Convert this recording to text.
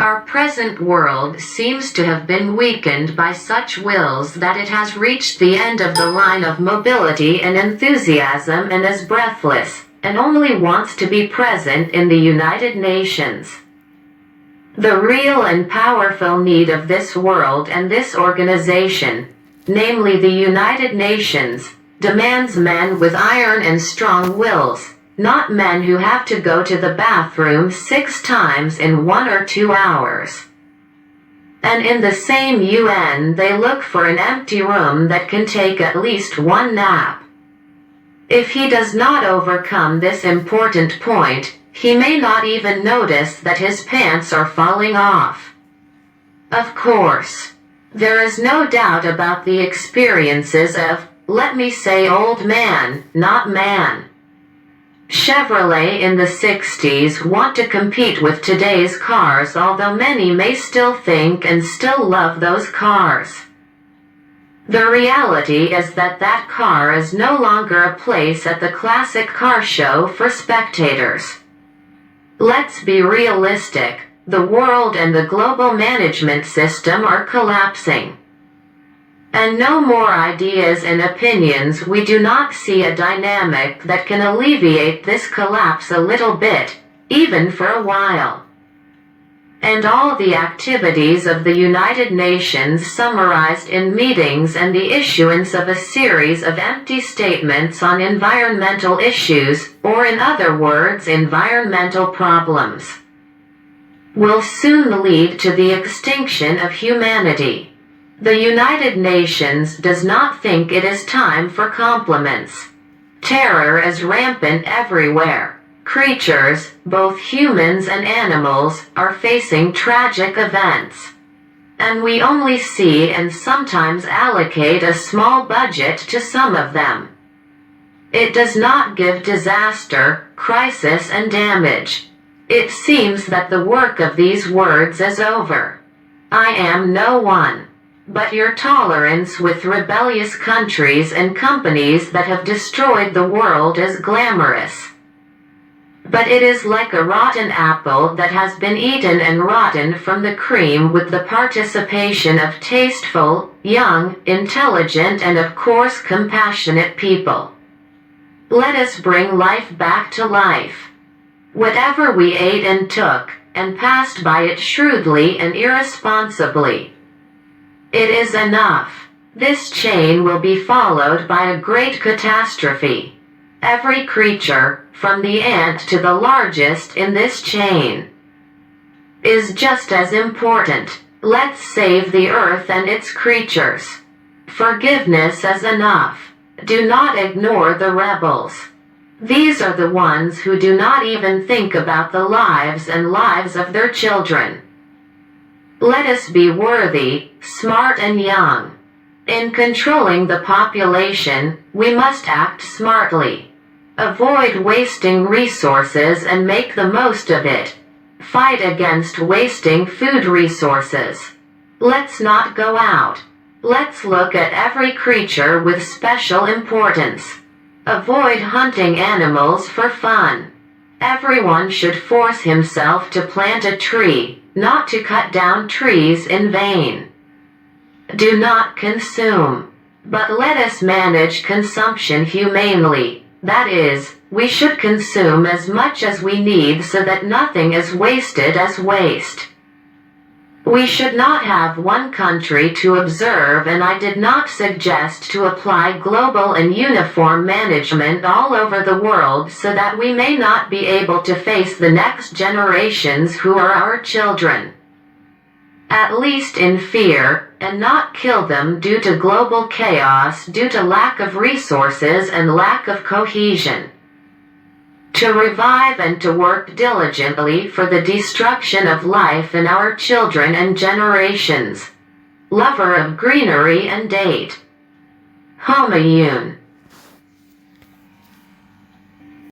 Our present world seems to have been weakened by such wills that it has reached the end of the line of mobility and enthusiasm and is breathless, and only wants to be present in the United Nations. The real and powerful need of this world and this organization, namely the United Nations, demands men with iron and strong wills, not men who have to go to the bathroom 6 times in 1 or 2 hours. And in the same UN they look for an empty room that can take at least 1 nap. If he does not overcome this important point, he may not even notice that his pants are falling off. Of course, there is no doubt about the experiences of, let me say, old man, not man. Chevrolet in the 60s want to compete with today's cars, although many may still think and still love those cars. The reality is that that car is no longer a place at the classic car show for spectators. Let's be realistic, the world and the global management system are collapsing. And no more ideas and opinions. We do not see a dynamic that can alleviate this collapse a little bit, even for a while. And all the activities of the United Nations summarized in meetings and the issuance of a series of empty statements on environmental issues, or in other words environmental problems, will soon lead to the extinction of humanity. The United Nations does not think it is time for compliments. Terror is rampant everywhere. Creatures, both humans and animals, are facing tragic events. And we only see and sometimes allocate a small budget to some of them. It does not give disaster, crisis and damage. It seems that the work of these words is over. I am no one. But your tolerance with rebellious countries and companies that have destroyed the world is glamorous. But it is like a rotten apple that has been eaten and rotten from the cream with the participation of tasteful, young, intelligent and of course compassionate people. Let us bring life back to life. Whatever we ate and took, and passed by it shrewdly and irresponsibly. It is enough. This chain will be followed by a great catastrophe. Every creature, from the ant to the largest in this chain, is just as important. Let's save the earth and its creatures. Forgiveness is enough. Do not ignore the rebels. These are the ones who do not even think about the lives and lives of their children. Let us be worthy, smart and young. In controlling the population, we must act smartly. Avoid wasting resources and make the most of it. Fight against wasting food resources. Let's not go out. Let's look at every creature with special importance. Avoid hunting animals for fun. Everyone should force himself to plant a tree, not to cut down trees in vain. Do not consume, but let us manage consumption humanely. That is, we should consume as much as we need so that nothing is wasted as waste. We should not have one country to observe, and I did not suggest to apply global and uniform management all over the world so that we may not be able to face the next generations who are our children. At least in fear, and not kill them due to global chaos, due to lack of resources and lack of cohesion. To revive and to work diligently for the destruction of life in our children and generations. Lover of greenery and date. Homayoun.